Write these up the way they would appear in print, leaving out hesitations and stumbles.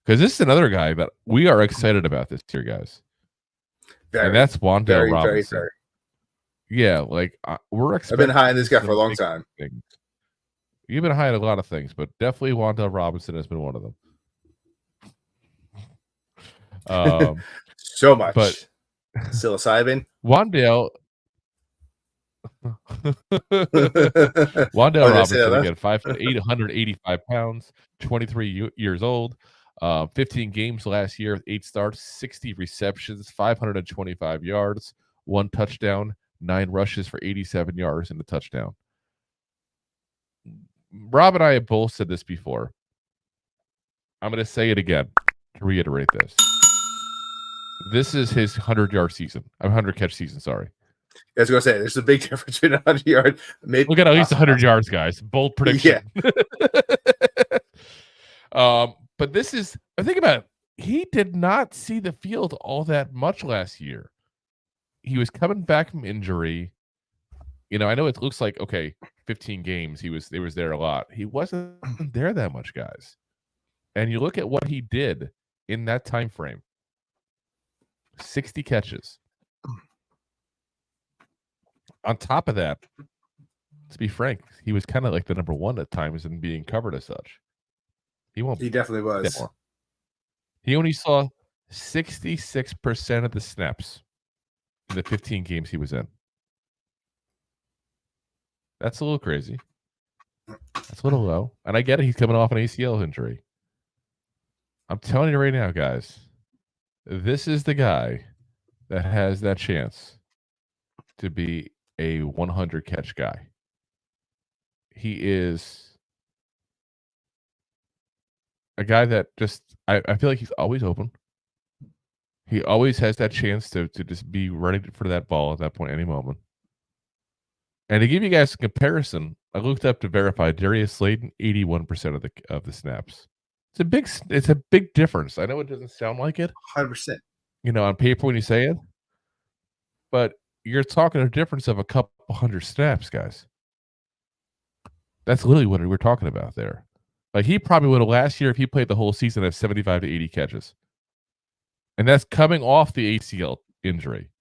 because this is another guy that we are excited about this year, guys. And that's Wan'Dale Robinson. Very. Yeah, like we're expecting. I've been high on this guy for a long time. Things. You've been high on a lot of things, but definitely Wan'Dale Robinson has been one of them. So much. But psilocybin. Wan'Dale Robinson again, 5 foot 885 pounds, 23 years old, 15 games last year, 8 starts, 60 receptions, 525 yards, 1 touchdown, 9 rushes for 87 yards and a touchdown. Rob and I have both said this before. I'm going to say it again to reiterate this. This is his 100-yard season. 100-catch season, sorry. I was going to say, there's a big difference between 100-yard. We'll get at least 100 yards, guys. Bold prediction. Yeah. But this is, think about it. He did not see the field all that much last year. He was coming back from injury. You know, I know it looks like, okay, 15 games. He was there a lot. He wasn't there that much, guys. And you look at what he did in that time frame. 60 catches. On top of that, to be frank, he was kind of like the number one at times in being covered as such. He definitely was. He only saw 66% of the snaps in the 15 games he was in. That's a little crazy. That's a little low. And I get it. He's coming off an ACL injury. I'm telling you right now, guys, this is the guy that has that chance to be a 100-catch guy. He is a guy that just, I feel like he's always open. He always has that chance to just be ready for that ball at that point, any moment. And to give you guys a comparison, I looked up to verify Darius Slayton, 81% of the snaps. It's a big difference. I know it doesn't sound like it, 100%. You know, on paper when you say it, but you're talking a difference of a couple hundred snaps, guys. That's literally what we're talking about there. Like he probably would have last year if he played the whole season have 75 to 80 catches, and that's coming off the ACL injury.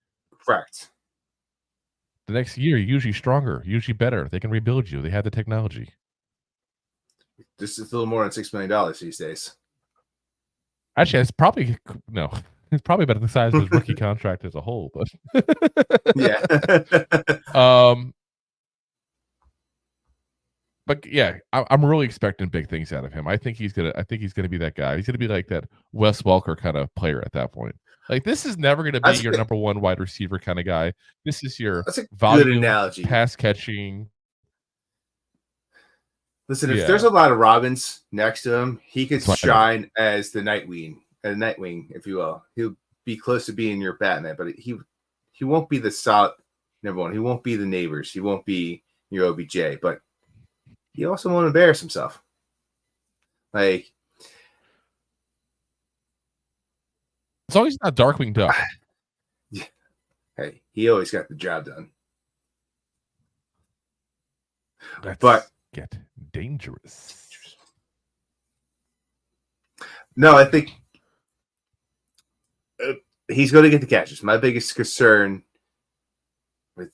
Correct. The next year, usually stronger, usually better. They can rebuild you. They have the technology. This is a little more than $6 million these days. Actually, it's probably no. It's probably about the size of his rookie contract as a whole, but yeah. But yeah, I'm really expecting big things out of him. I think he's gonna be that guy. He's gonna be like that Wes Welker kind of player at that point. Like this is never gonna be your number one wide receiver kind of guy. This is your volume analogy, pass catching. Listen, if there's a lot of Robins next to him, he could shine as the Nightwing, if you will. He'll be close to being your Batman, but he won't be the solid number one. He won't be the Neighbors. He won't be your OBJ, but he also won't embarrass himself. Like, as long as he's not Darkwing Duck. Hey, he always got the job done. But get dangerous. No, I think he's going to get the catches. My biggest concern with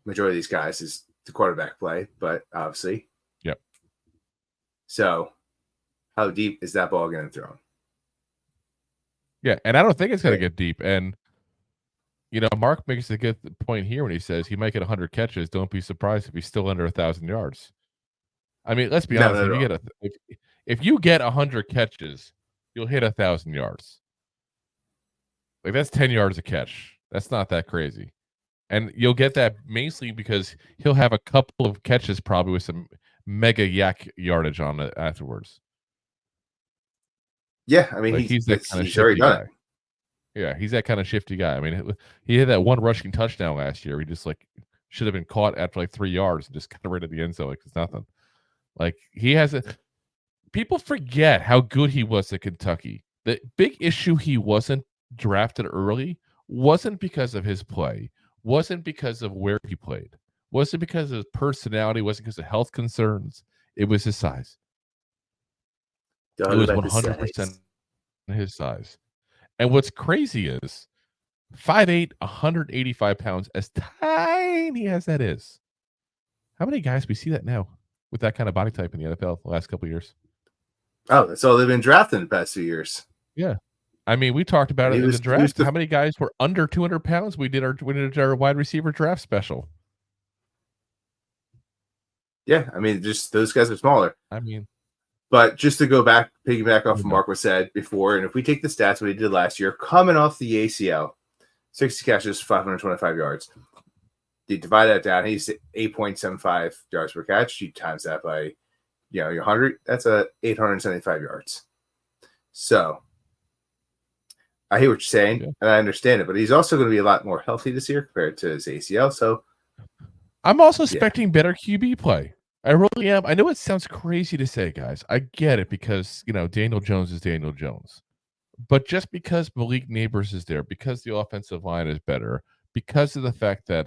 majority of these guys is the quarterback play, but obviously. Yep. So, how deep is that ball going to throw? Yeah, and I don't think it's going to get deep. And, you know, Mark makes a good point here when he says he might get 100 catches. Don't be surprised if he's still under 1,000 yards. I mean, let's be honest. If you get 100 catches, you'll hit 1,000 yards. Like that's 10 yards a catch. That's not that crazy. And you'll get that mainly because he'll have a couple of catches probably with some mega yak yardage on it afterwards. Yeah, I mean, like he's that kind of shifty guy. Yeah, he's that kind of shifty guy. I mean, he had that one rushing touchdown last year. He just like should have been caught after like 3 yards and just got rid of the end zone like it's nothing. Like he has a. People forget how good he was at Kentucky. The big issue he wasn't drafted early wasn't because of his play, wasn't because of where he played, wasn't because of his personality, wasn't because of health concerns. It was his size. It was 100%. his size. And what's crazy is 5'8", 185 pounds, as tiny as that is. How many guys we see that now with that kind of body type in the NFL the last couple of years? Oh, that's all they've been drafting in the past few years. Yeah. I mean, we talked about And it in the draft. How many guys were under 200 pounds? We did our wide receiver draft special. Yeah, I mean, just those guys are smaller. I mean, but just to go back, piggyback off what Mark was said before, and if we take the stats what he did last year, coming off the ACL, 60 catches, 525 yards. You divide that down, he's 8.75 yards per catch. You times that by, your 100, that's 875 yards. So I hear what you're saying, and I understand it, but he's also going to be a lot more healthy this year compared to his ACL. So I'm also expecting better QB play. I really am. I know it sounds crazy to say, guys. I get it because, Daniel Jones is Daniel Jones. But just because Malik Neighbors is there, because the offensive line is better, because of the fact that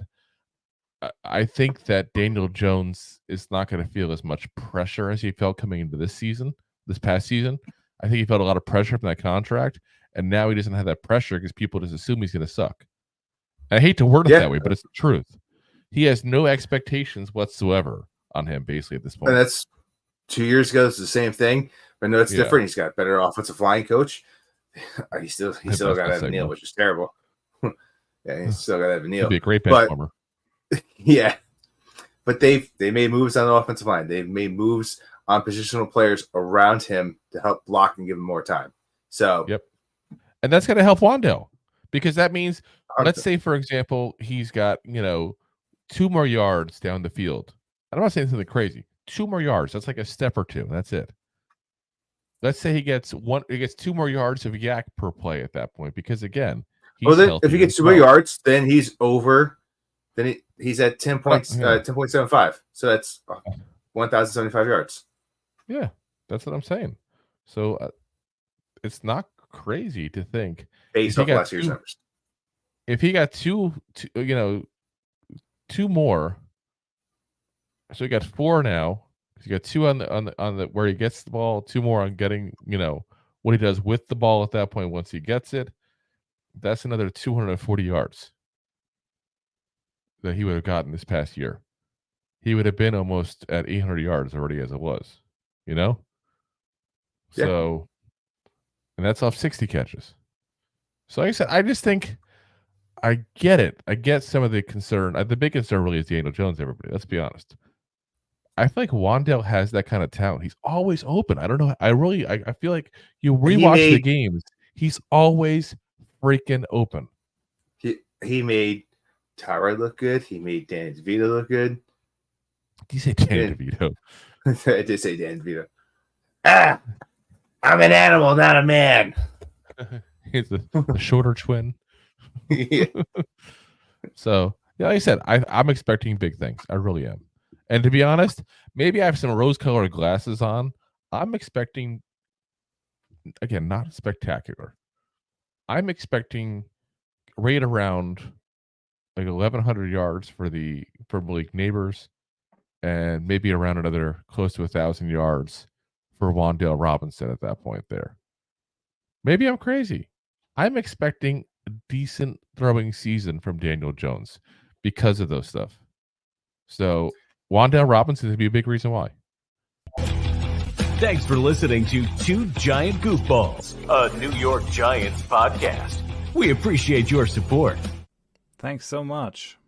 I think that Daniel Jones is not going to feel as much pressure as he felt coming into this past season. I think he felt a lot of pressure from that contract, and now he doesn't have that pressure because people just assume he's going to suck. And I hate to word it that way, but it's the truth. He has no expectations whatsoever on him, basically, at this point. And that's 2 years ago. It's the same thing, but no, it's different. He's got a better offensive line coach. He still got Evan Neal, which is terrible. Yeah, he's still got Evan Neal. He'd be a great bench warmer. Yeah, but they made moves on the offensive line. They've made moves on positional players around him to help block and give him more time. So, yep, and that's going to help Wan'Dale because that means, let's say, for example, he's got 2 more yards down the field. I'm not saying something crazy. 2 more yards. That's like a step or two. That's it. Let's say he gets 2 more yards of yak per play at that point because again, he's healthy. If he gets 2 more yards, then he's over. Then he's at 10 points, 10.75. So that's 1,075 yards. Yeah, that's what I'm saying. So it's not crazy to think based off last year's numbers. If he got 2 more, so he got 4 now. He got 2 on the where he gets the ball, 2 more on getting what he does with the ball at that point once he gets it. That's another 240 yards that he would have gotten this past year. He would have been almost at 800 yards already as it was, So, and that's off 60 catches. So like I said, I just think I get it. I get some of the concern. The big concern really is Daniel Jones, everybody. Let's be honest. I feel like Wan'Dale has that kind of talent. He's always open. I don't know. I feel like you rewatch the games. He's always freaking open. He made Tyrod look good. He made Dan DeVito look good. Did you say Dan DeVito? I did say Dan DeVito. I'm an animal, not a man. He's the shorter twin. Yeah. So, like I said, I'm expecting big things. I really am. And to be honest, maybe I have some rose-colored glasses on. I'm expecting, again, not spectacular. I'm expecting right around like 1,100 yards for Malik Neighbors, and maybe around another close to 1,000 yards for Wan'Dale Robinson at that point there. Maybe I'm crazy. I'm expecting a decent throwing season from Daniel Jones because of those stuff. So Wan'Dale Robinson would be a big reason why. Thanks for listening to Two Giant Goofballs, a New York Giants podcast. We appreciate your support. Thanks so much.